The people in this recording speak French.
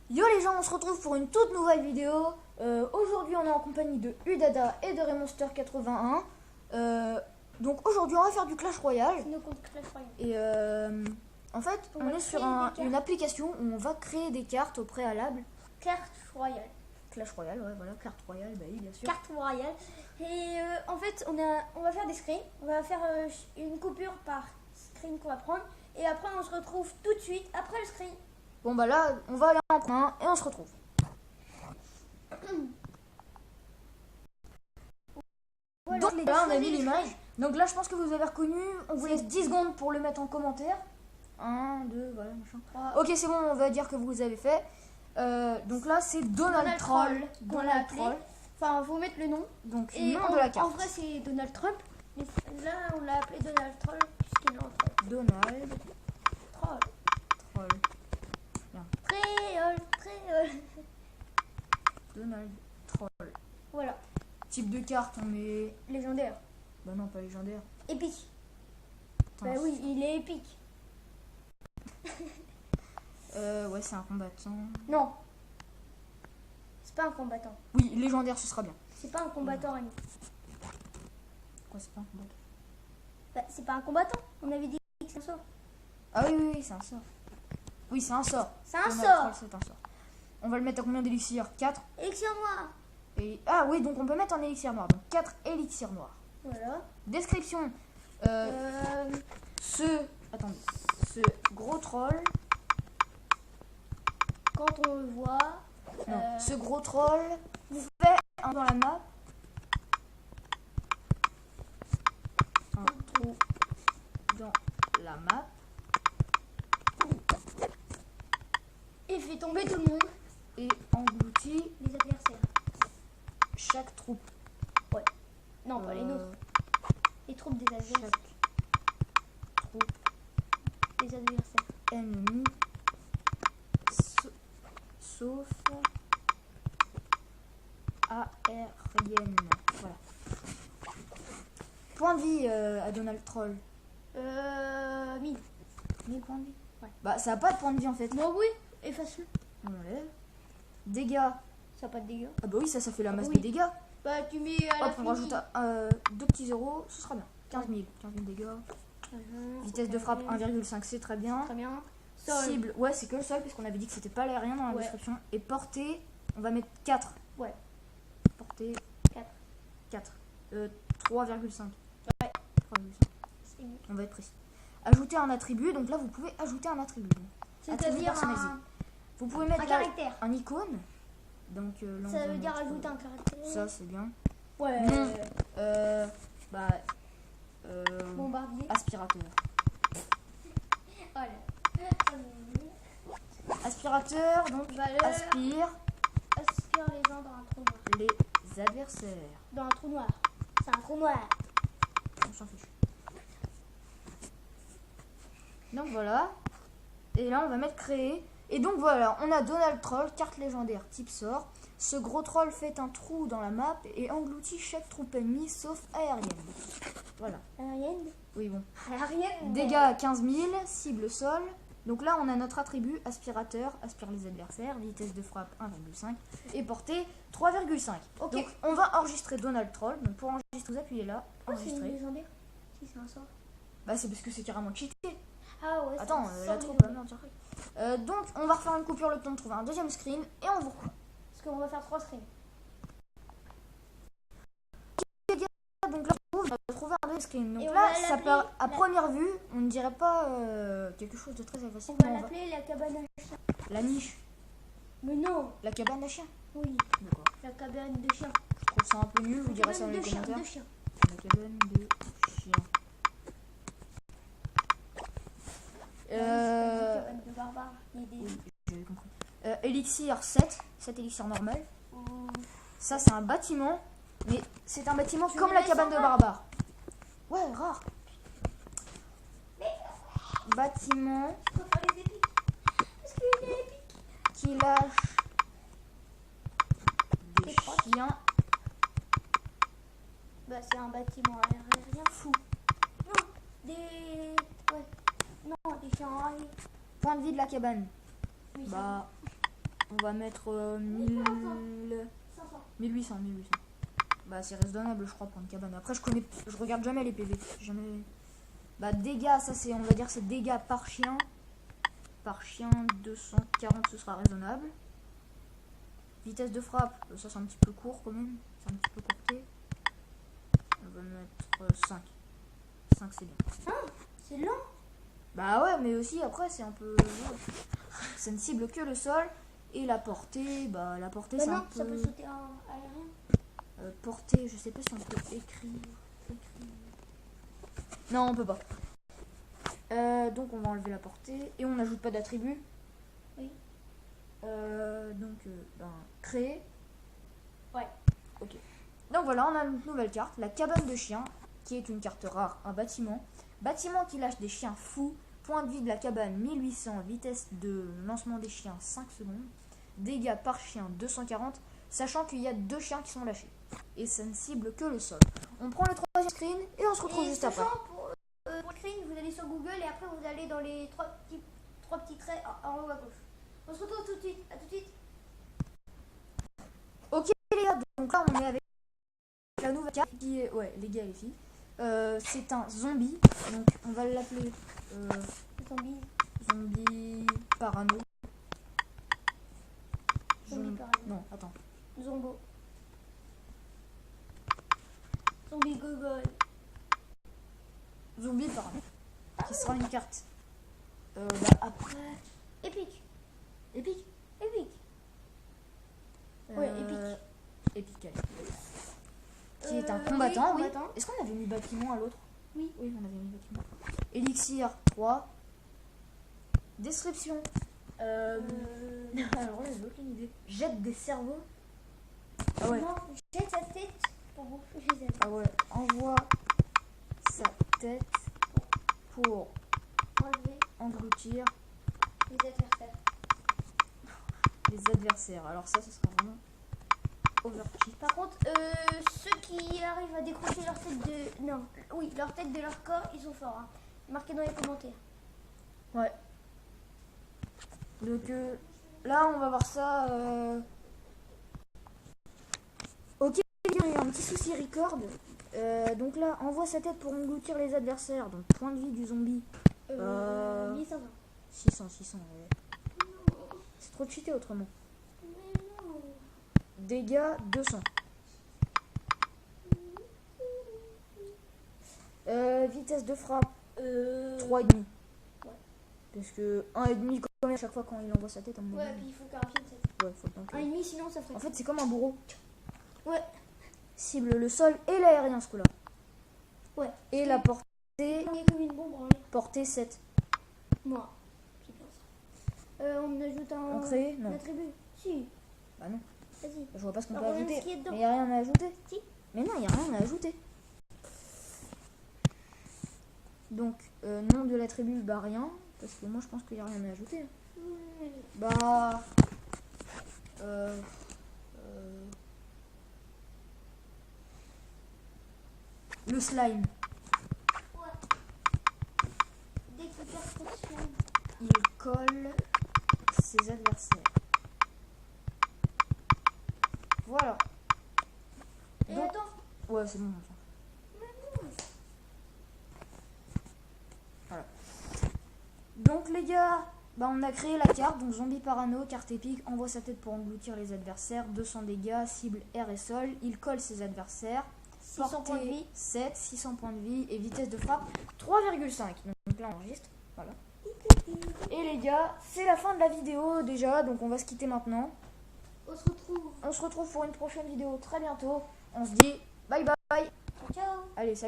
Yo les gens, on se retrouve pour une toute nouvelle vidéo. Aujourd'hui on est en compagnie de Udada et de Raymonster81. Donc aujourd'hui on va faire du Clash Royale. Et en fait on est sur une application où on va créer des cartes au préalable. Carte royale. Clash Royale, ouais voilà, carte royale, bah oui bien sûr. Carte royale. Et en fait on va faire des screens. On va faire une coupure par screen qu'on va prendre. Et après on se retrouve tout de suite après le screen. Bon bah là on va aller en prendre un et on se retrouve. Voilà, Donc les gars on a mis l'image. Donc là je pense que vous avez reconnu. On vous laisse 10 secondes pour le mettre en commentaire. 1, 2, voilà machin. 3. Ok c'est bon, on va dire que vous avez fait. Donc là c'est Donald Troll. Donald Troll. Enfin faut mettre le nom. Donc Et nom de la carte. en vrai c'est Donald Trump. Mais là on l'a appelé Donald Troll puisqu'il est en Troll. Donald Troll. Troll. Tréol. Donald Troll. Voilà. Type de carte on met. Légendaire. Bah non pas légendaire. Épique. Putain, Bah oui, il est épique. ouais c'est un combattant. Non. C'est pas un combattant. Oui légendaire ce sera bien. C'est pas un combattant, Rémi. Quoi c'est pas un combattant? Bah, c'est pas un combattant. On avait dit que c'est un sort. Ah oui c'est un sort. Oui c'est un sort. C'est un Donald sort. Troll, c'est un sort. On va le mettre à combien d'élixir? 4. Élixir noir. Et... Ah oui donc on peut mettre en élixir noir. Donc 4 élixirs noirs. Voilà. Description. Ce gros troll. Quand on le voit. Non, ce gros troll fait un dans la map. Un trou dans la map. Et fait tomber tout le monde. Et engloutit Les adversaires. chaque troupe. Non, pas les nôtres. Les troupes des adversaires. Chaque troupe Les adversaires. ennemie. Sauf aérienne. Voilà. Point de vie à Donald Troll. 1000. 1000 points de vie. Ouais. Bah ça a pas de point de vie en fait. Non, oui. Efface-le. On enlève. Dégâts. Ça n'a pas de dégâts. Ah bah oui ça fait la masse Oui. des dégâts. Bah, tu mets à la Hop on rajoute 2 petits zéros. Ce sera bien. 15 000. 15 000 dégâts. Vitesse de frappe 1,5 c'est très bien. Très bien. Sol. Cible. Ouais c'est que le sol parce qu'on avait dit que c'était pas l'aérien dans la Ouais. description. Et portée. On va mettre 4. Ouais. Portée 4. 4. 3,5. Ouais. 3,5. C'est mieux. On va être précis. Ajouter un attribut. Donc là vous pouvez ajouter un attribut. Attribut C'est-à-dire personnalisé. un Vous pouvez mettre là caractère. un icône. Donc là, on Ça va veut dire mettre, ajouter un caractère. ça c'est bien. Ouais. Non. Bah Bombardier. aspirateur. Voilà. Aspirateur, donc Valeur. aspire Aspire les gens dans un trou noir. les adversaires. Dans un trou noir. C'est un trou noir. On s'en fiche. Donc voilà. Et là on va mettre créer. Et donc voilà, on a Donald Troll, carte légendaire type sort. Ce gros troll fait un trou dans la map et engloutit chaque troupe ennemie sauf aérienne. Voilà. Arienne. Oui bon. Arienne. Dégâts 15 000, cible sol. Donc là, on a notre attribut aspirateur, aspire les adversaires, vitesse de frappe 1,5 et portée 3,5. Ok. Donc on va enregistrer Donald Troll. Donc pour enregistrer, vous appuyez là, Oh, c'est une enregistrer. légendaire. Si, c'est un sort. Bah c'est parce que c'est carrément cheaté. Ah ouais. Attends, c'est un la sort troupe légendaire. donc on va refaire une coupure le temps de trouver un deuxième screen et on vous reprend. Parce qu'on va faire 3 screens. Donc là, on va trouver un deuxième screen. Donc Et on là, va ça l'appeler part, à la- première vue, on ne dirait pas quelque chose de très agressif. On va mais on va- l'appeler la cabane à chien. La niche, Mais non. la cabane à chien. Oui. D'accord. La cabane de chien. Je trouve ça un peu nul, vous direz ça dans les de chien. commentaires. De chien. La cabane de chien. La cabane de barbare. Il y a des... Oui, j'avais compris. Élixir 7 élixirs normal. Oh. Ça, c'est un bâtiment, mais c'est un bâtiment Tu comme me la laisses cabane en de bas. barbare. Ouais, rare. Bâtiment Je peux faire les épiques. Parce qu'il est épique. qui lâche des Des crottes. chiens. Bah, c'est un bâtiment aérien fou. Non, des... Ouais. Non, des chiens enragés. Point de vie de la cabane. Oui, Bah, On va mettre 1800. Bah c'est raisonnable je crois pour une cabane. Après je regarde jamais les PV. Jamais. Bah dégâts, ça c'est, on va dire c'est dégâts par chien. Par chien 240 ce sera raisonnable. Vitesse de frappe, ça c'est un petit peu court quand même. C'est un petit peu courté. On va mettre 5. 5 c'est bien. Ah, c'est lent. Bah ouais mais aussi après c'est un peu... Ça ne cible que le sol. Et la portée, bah la portée c'est un peu... ça peut sauter en aérien. Portée, je sais pas si on peut écrire. Non on peut pas. Donc on va enlever la portée. Et on n'ajoute pas d'attribut. Oui. Créer. Ouais. Ok. Donc voilà, on a une nouvelle carte, la cabane de chiens, qui est une carte rare, un bâtiment. Bâtiment qui lâche des chiens fous. Point de vie de la cabane 1800, vitesse de lancement des chiens 5 secondes. Dégâts par chien 240, sachant qu'il y a 2 chiens qui sont lâchés. Et ça ne cible que le sol. On prend le troisième screen et on se retrouve juste après. Pour le screen, vous allez sur Google et après vous allez dans les trois petits traits en haut à gauche. On se retrouve tout de suite. À tout de suite. Ok les gars, donc là on est avec la nouvelle carte qui est... Ouais les gars et les filles. C'est un zombie. Donc on va l'appeler zombie parano. Non, attends. Zombo. Zombie Google. Zombie parano. Qui sera une carte. Après... Épique. Épique. Ouais, épique. Épique, allez. Qui est un combattant, oui. Combattant. Est-ce qu'on avait mis bâtiment à l'autre? Oui. Oui, on avait mis bâtiment. Élixir 3. Description. Alors là, j'ai aucune idée. Jette des cerveaux. Ah ouais. Non, jette sa tête pour bouffer les ailes. Ah ouais. Envoie sa tête pour Enlever engloutir les adversaires. les adversaires. Alors ça, ce sera vraiment overkill. Par contre, ceux qui arrivent à décrocher leur tête de... Non, oui, leur tête de leur corps, ils sont forts. Hein. Marquez dans les commentaires. Ouais. Donc là, on va voir ça. Ok, il y a un petit souci record. Donc là, envoie sa tête pour engloutir les adversaires. Donc point de vie du zombie. 1500. 600, ouais. C'est trop cheaté autrement. Mais non. Dégâts 200. Vitesse de frappe 3,5. Ouais. Parce que 1,5 quand même à chaque fois quand il envoie sa tête. Ouais, puis il faut clarifier une tête. Ouais, faut le temps que... 1,5 sinon ça ferait. En fait, c'est comme un bourreau. Ouais. Cible le sol et l'aérien ce coup-là. Ouais. Et la portée. Il y a comme une bombe en l'air. Portée 7. Moi. C'est bien ça. On ajoute un Entrée, non. attribut. Si. Bah non. Vas-y. Je vois pas ce qu'on peut Alors, ajouter. ce qui est dedans. Mais il n'y a rien à ajouter. Si. Mais non, il n'y a rien à ajouter. Donc, nom de l'attribut, bah rien. Parce que moi je pense qu'il n'y a rien à ajouter. Bah. Le slime. Ouais. Dès que tu perds ton slime. Il colle ses adversaires. Voilà. Et Donc- attends. Ouais, c'est bon. Voilà. Donc les gars, bah on a créé la carte. Donc zombie parano, carte épique, envoie sa tête pour engloutir les adversaires. 200 dégâts, cible air et sol. Il colle ses adversaires. 600 points de vie. 7, 600 points de vie et vitesse de frappe 3,5. Donc là on enregistre. Voilà. Et les gars, c'est la fin de la vidéo déjà. Donc on va se quitter maintenant. On se retrouve. On se retrouve pour une prochaine vidéo très bientôt. On se dit bye bye. Ciao. Allez, salut.